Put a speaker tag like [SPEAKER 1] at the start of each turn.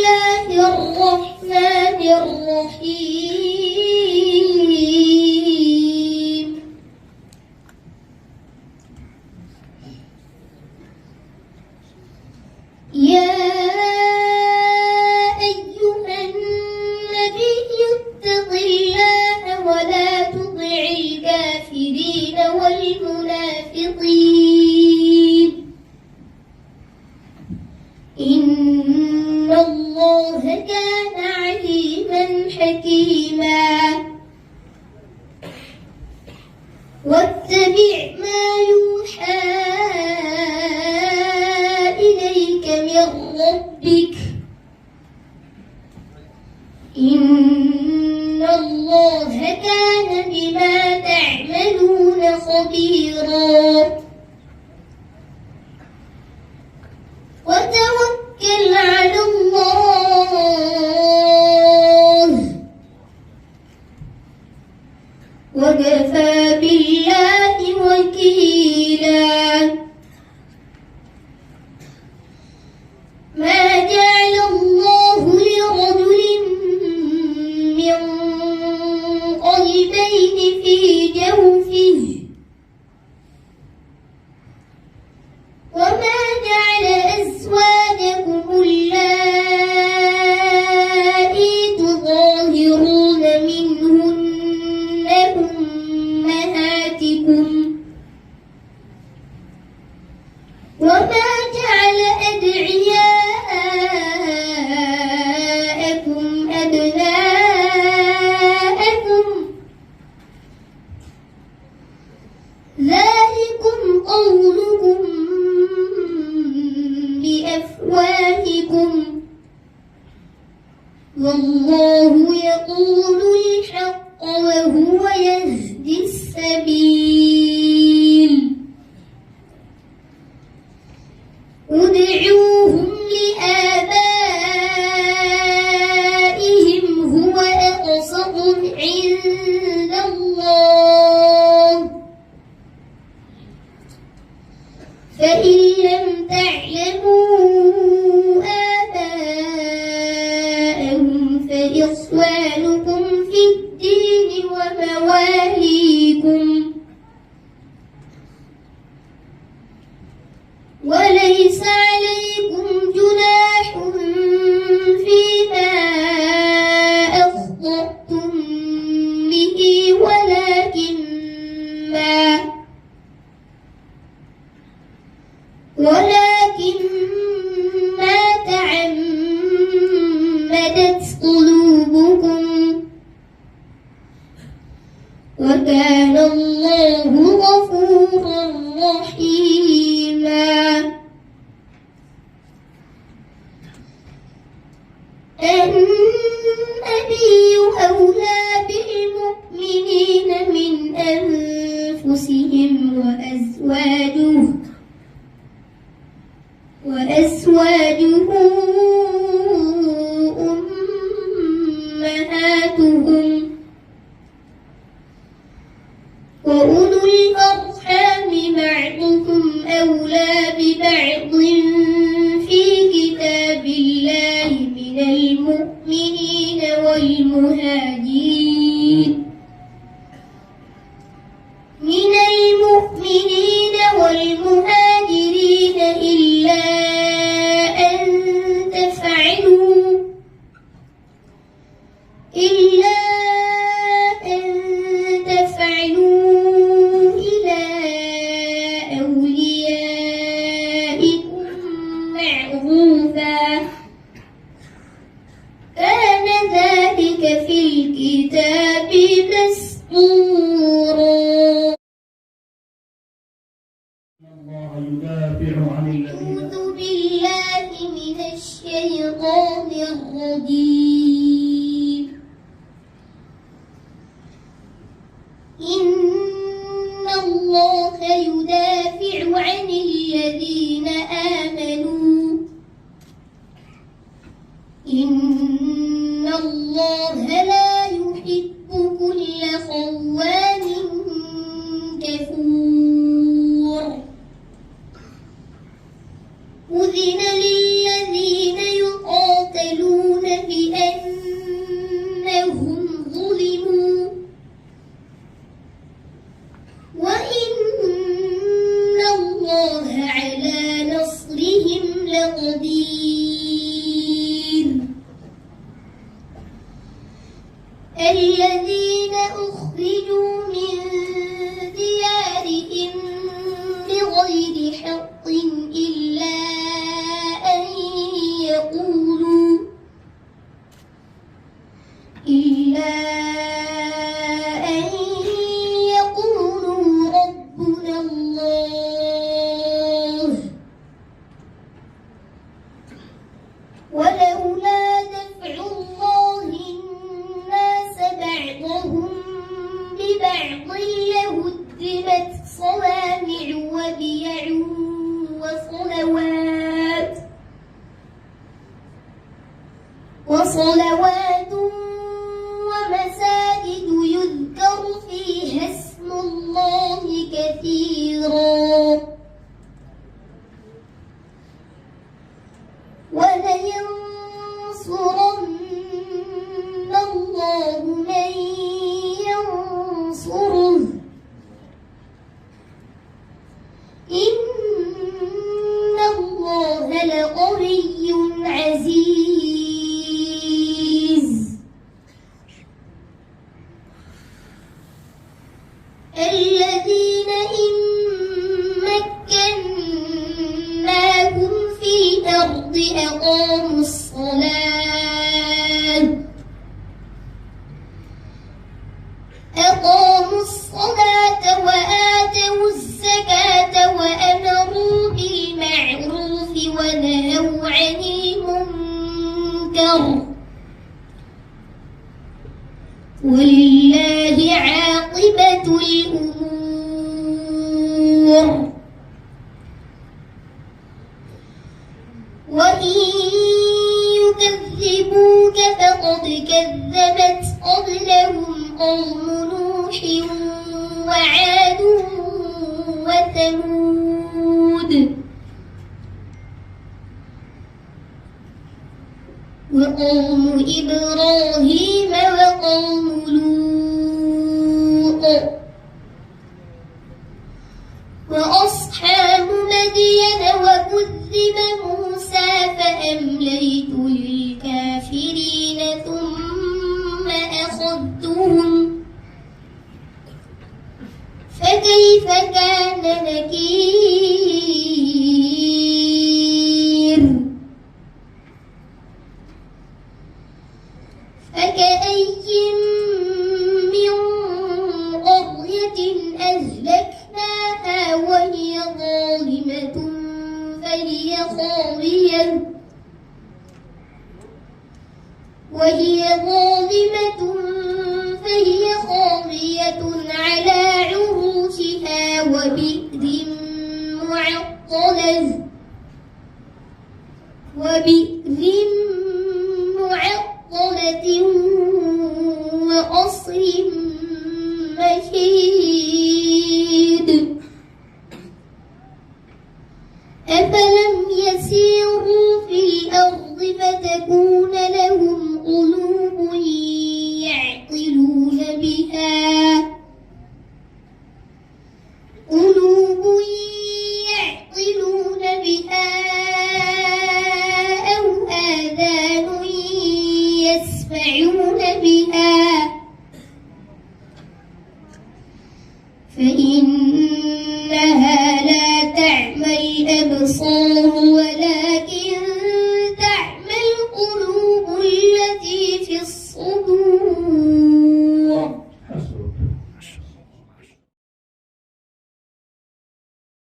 [SPEAKER 1] الله الرحمن الرحيم يا أيها النبي اتق الله ولا تطع الكافرين والمنافقين إن الله كان عليما حكيما واتبع ما يوحى إليك من ربك إن الله كان بما تعملون خبيرا وتوكل على الله وكفى بالله وكيلا ما جعل الله لرجل من قلبين في جوفه وما جعل أزواجكم اللائي تظاهرون منهن أمهاتكم وما جعل أدعياءكم أبناءكم ذلكم قولكم بأفواهكم والله يقول الحق وهو يهدي السبيل ادعوهم لآبائهم هو أقسط عند الله فإن لم تعلموا آباءهم فإخوانكم في الدين ومواليكم وليس عليكم جناح فيما أخطأتم به ولكن ما تعمدت قلوبكم وكان الله غفورا رحيما النبي أولى بالمؤمنين من أنفسهم وأزواجه أمهاتهم وأولو الأرحام بعضهم أولى ببعض في كتاب الله من المؤمنين والمهاجرين إلا أن تفعلوا إلى أوليائكم معروفا كان ذلك في الكتاب مسطورا. أعوذ بالله من الشيطان الرجيم. إن الله يدافع عن الذين آمنوا إن الله لا يحب كل خوان كفور. أذن للذين يقاتلون والذين أخرجوا من ديارهم بغير حق إلا أن يقولوا ربنا الله ولولا دفع الله الناس بعضهم ببعض لهدمت صوامع وبيع وصلوات ومساجد يذكر فيها اسم الله كثيرا ولينصرن الله من ينصره إن الله لقوي عزيز الذين إن مكناهم في الأرض أقاموا الصلاة وآتوا الزكاة وأمروا بالمعروف ونهوا عن المنكر ولله عاقبة الأمور وإن يكذبوك فقد كذبت قبلهم قوم نوح وعاد وثمود وقوم إبراهيم وقوم لوط وأصحاب مدين وكذب موسى فأمليت للكافرين ثم أخذتهم فكيف كان نكير فكأي من قرية أهلكناها وهي ظالمة فهي خاوية على عروشها وبئر معطلة وقصر مشيد أفلم يسيروا في الأرض فتكون لهم قلوب يعقلون بها أو آذان يسمعون بها فإنها لا تعمى الأبصار ولكن